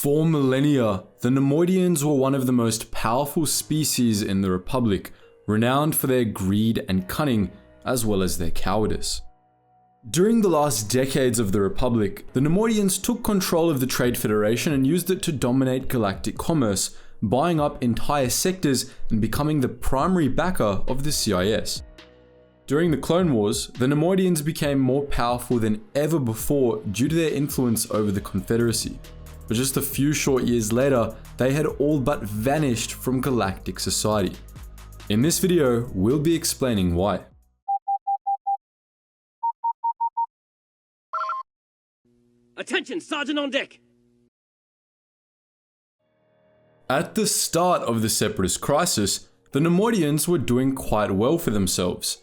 For millennia, the Neimoidians were one of the most powerful species in the Republic, renowned for their greed and cunning, as well as their cowardice. During the last decades of the Republic, the Neimoidians took control of the Trade Federation and used it to dominate galactic commerce, buying up entire sectors and becoming the primary backer of the CIS. During the Clone Wars, the Neimoidians became more powerful than ever before due to their influence over the Confederacy. But just a few short years later, they had all but vanished from galactic society. In this video, we'll be explaining why. Attention, Sergeant on deck! At the start of the Separatist crisis, the Neimoidians were doing quite well for themselves.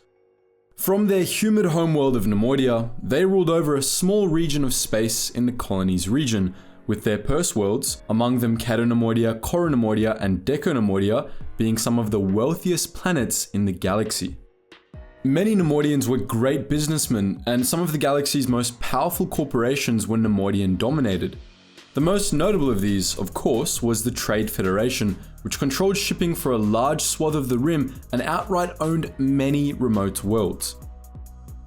From their humid homeworld of Neimoidia, they ruled over a small region of space in the colony's region, with their purse worlds, among them Cato Neimoidia, Coro Neimoidia, and Deco Neimoidia, being some of the wealthiest planets in the galaxy. Many Neimoidians were great businessmen, and some of the galaxy's most powerful corporations were Neimoidian dominated. The most notable of these, of course, was the Trade Federation, which controlled shipping for a large swath of the Rim and outright owned many remote worlds.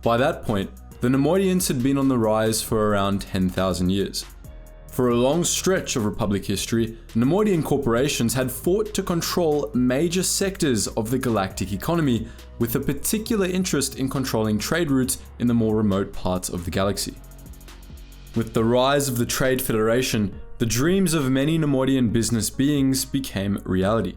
By that point, the Neimoidians had been on the rise for around 10,000 years. For a long stretch of Republic history, Neimoidian corporations had fought to control major sectors of the galactic economy, with a particular interest in controlling trade routes in the more remote parts of the galaxy. With the rise of the Trade Federation, the dreams of many Neimoidian business beings became reality.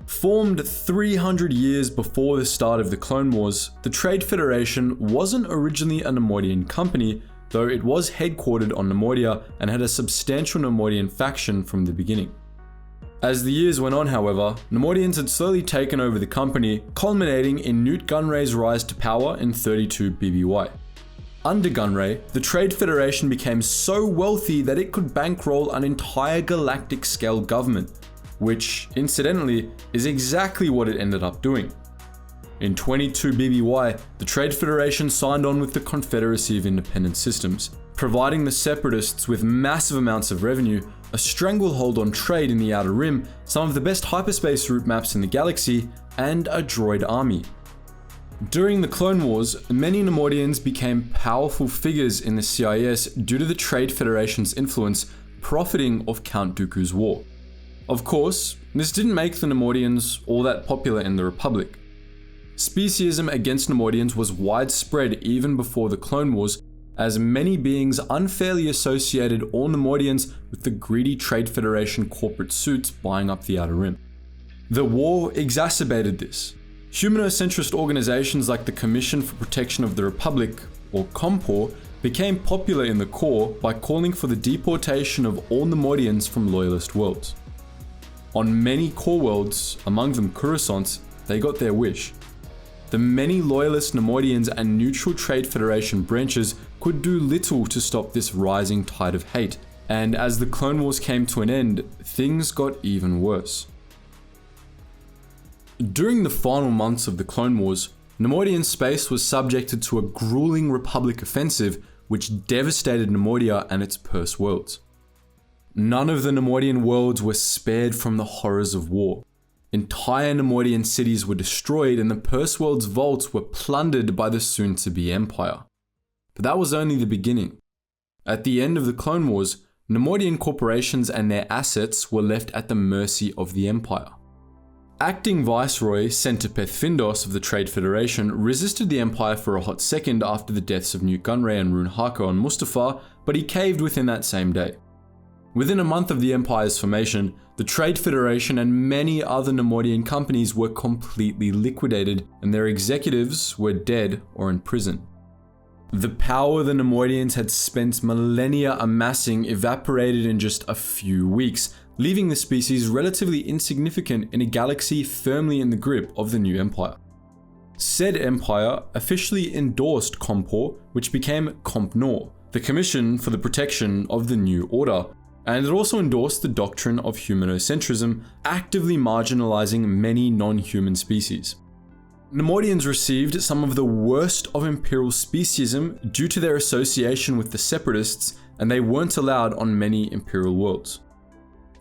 Formed 300 years before the start of the Clone Wars, the Trade Federation wasn't originally a Neimoidian company, though it was headquartered on Neimoidia and had a substantial Neimoidian faction from the beginning. As the years went on, however, Neimoidians had slowly taken over the company, culminating in Newt Gunray's rise to power in 32 BBY. Under Gunray, the Trade Federation became so wealthy that it could bankroll an entire galactic-scale government, which, incidentally, is exactly what it ended up doing. In 22 BBY, the Trade Federation signed on with the Confederacy of Independent Systems, providing the Separatists with massive amounts of revenue, a stranglehold on trade in the Outer Rim, some of the best hyperspace route maps in the galaxy, and a droid army. During the Clone Wars, many Neimoidians became powerful figures in the CIS due to the Trade Federation's influence, profiting off Count Dooku's war. Of course, this didn't make the Neimoidians all that popular in the Republic. Speciesism against Neimoidians was widespread even before the Clone Wars, as many beings unfairly associated all Neimoidians with the greedy Trade Federation corporate suits buying up the Outer Rim. The war exacerbated this. Humanocentrist organizations like the Commission for Protection of the Republic, or COMPOR, became popular in the core by calling for the deportation of all Neimoidians from Loyalist worlds. On many core worlds, among them Coruscant, they got their wish. The many Loyalist Neimoidians and neutral Trade Federation branches could do little to stop this rising tide of hate, and as the Clone Wars came to an end, things got even worse. During the final months of the Clone Wars, Neimoidian space was subjected to a grueling Republic offensive which devastated Neimoidia and its purse worlds. None of the Neimoidian worlds were spared from the horrors of war. Entire Neimoidian cities were destroyed and the purse world's vaults were plundered by the soon-to-be Empire. But that was only the beginning. At the end of the Clone Wars, Neimoidian corporations and their assets were left at the mercy of the Empire. Acting Viceroy Centipeth Findos of the Trade Federation resisted the Empire for a hot second after the deaths of Newt Gunray and Rune Harko on Mustafar, but he caved within that same day. Within a month of the Empire's formation, the Trade Federation and many other Neimoidian companies were completely liquidated, and their executives were dead or in prison. The power the Neimoidians had spent millennia amassing evaporated in just a few weeks, leaving the species relatively insignificant in a galaxy firmly in the grip of the new Empire. Said Empire officially endorsed COMPOR, which became COMP-NOR, the Commission for the Protection of the New Order, and it also endorsed the doctrine of humanocentrism, actively marginalizing many non-human species. Neimoidians received some of the worst of Imperial speciesism due to their association with the Separatists, and they weren't allowed on many Imperial worlds.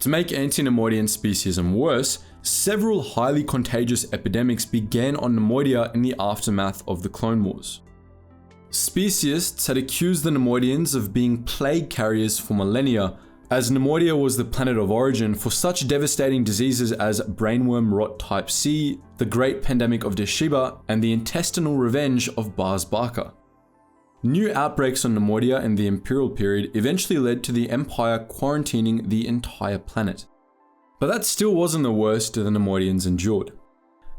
To make anti-Neimoidian speciesism worse, several highly contagious epidemics began on Neimoidia in the aftermath of the Clone Wars. Speciesists had accused the Neimoidians of being plague carriers for millennia, as Neimoidia was the planet of origin for such devastating diseases as brainworm rot type C, the Great Pandemic of Deshiba, and the intestinal revenge of Bars Barker. New outbreaks on Neimoidia in the Imperial period eventually led to the Empire quarantining the entire planet. But that still wasn't the worst the Neimoidians endured.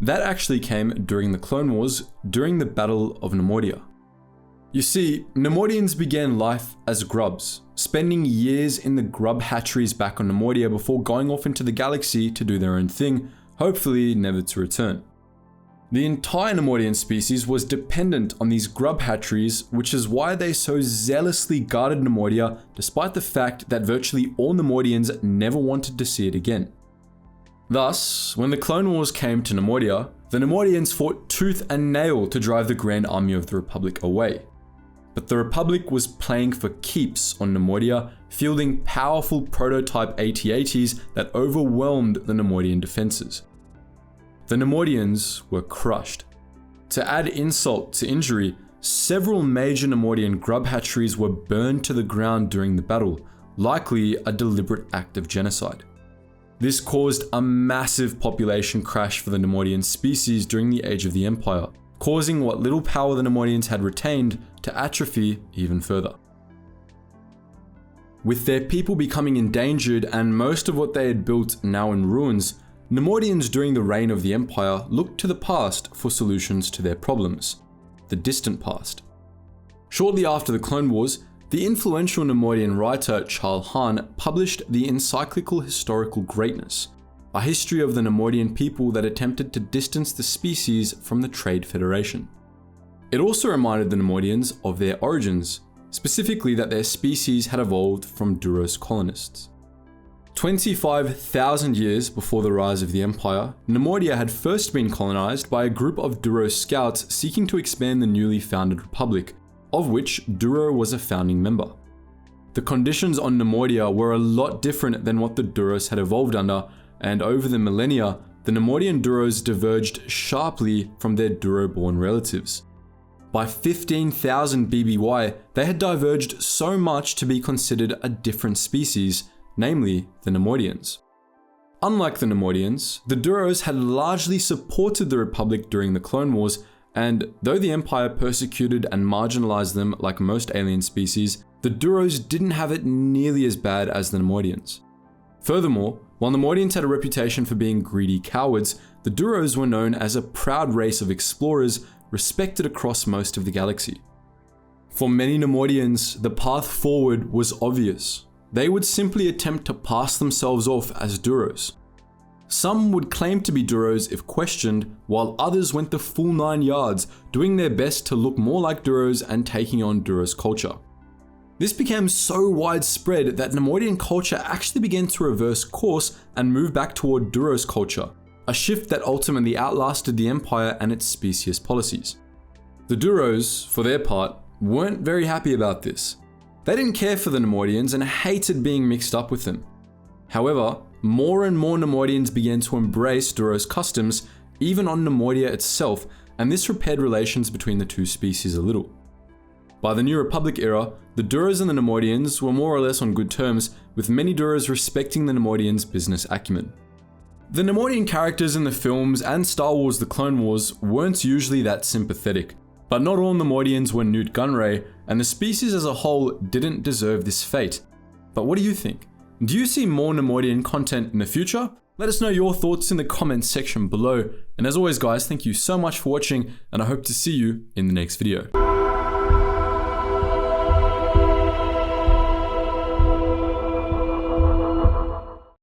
That actually came during the Clone Wars, during the Battle of Neimoidia. You see, Neimoidians began life as grubs, spending years in the grub hatcheries back on Neimoidia before going off into the galaxy to do their own thing, hopefully never to return. The entire Neimoidian species was dependent on these grub hatcheries, which is why they so zealously guarded Neimoidia despite the fact that virtually all Neimoidians never wanted to see it again. Thus, when the Clone Wars came to Neimoidia, the Neimoidians fought tooth and nail to drive the Grand Army of the Republic away. But the Republic was playing for keeps on Neimoidia, fielding powerful prototype AT-ATs that overwhelmed the Neimoidian defenses. The Neimoidians were crushed. To add insult to injury, several major Neimoidian grub hatcheries were burned to the ground during the battle, likely a deliberate act of genocide. This caused a massive population crash for the Neimoidian species during the Age of the Empire, causing what little power the Neimoidians had retained to atrophy even further. With their people becoming endangered and most of what they had built now in ruins, Neimoidians during the reign of the Empire looked to the past for solutions to their problems, the distant past. Shortly after the Clone Wars, the influential Neimoidian writer Charles Hahn published the encyclical Historical Greatness, a history of the Neimoidian people that attempted to distance the species from the Trade Federation. It also reminded the Neimoidians of their origins, specifically that their species had evolved from Duro's colonists. 25,000 years before the rise of the Empire, Neimoidia had first been colonized by a group of Duro scouts seeking to expand the newly founded republic, of which Duro was a founding member. The conditions on Neimoidia were a lot different than what the Duros had evolved under, and over the millennia, the Neimoidian Duros diverged sharply from their Duro-born relatives. By 15,000 BBY, they had diverged so much to be considered a different species, namely the Neimoidians. Unlike the Neimoidians, the Duros had largely supported the Republic during the Clone Wars, and though the Empire persecuted and marginalized them like most alien species, the Duros didn't have it nearly as bad as the Neimoidians. Furthermore, while Neimoidians had a reputation for being greedy cowards, the Duros were known as a proud race of explorers respected across most of the galaxy. For many Neimoidians, the path forward was obvious. They would simply attempt to pass themselves off as Duros. Some would claim to be Duros if questioned, while others went the full 9 yards, doing their best to look more like Duros and taking on Duros culture. This became so widespread that Neimoidian culture actually began to reverse course and move back toward Duros culture, a shift that ultimately outlasted the Empire and its specious policies. The Duros, for their part, weren't very happy about this. They didn't care for the Neimoidians and hated being mixed up with them. However, more and more Neimoidians began to embrace Duro's customs, even on Neimoidia itself, and this repaired relations between the two species a little. By the New Republic era, the Duros and the Neimoidians were more or less on good terms, with many Duros respecting the Neimoidians' business acumen. The Neimoidian characters in the films and Star Wars: The Clone Wars weren't usually that sympathetic, but not all Neimoidians were Newt Gunray, and the species as a whole didn't deserve this fate. But what do you think? Do you see more Neimoidian content in the future? Let us know your thoughts in the comments section below, and as always guys, thank you so much for watching, and I hope to see you in the next video.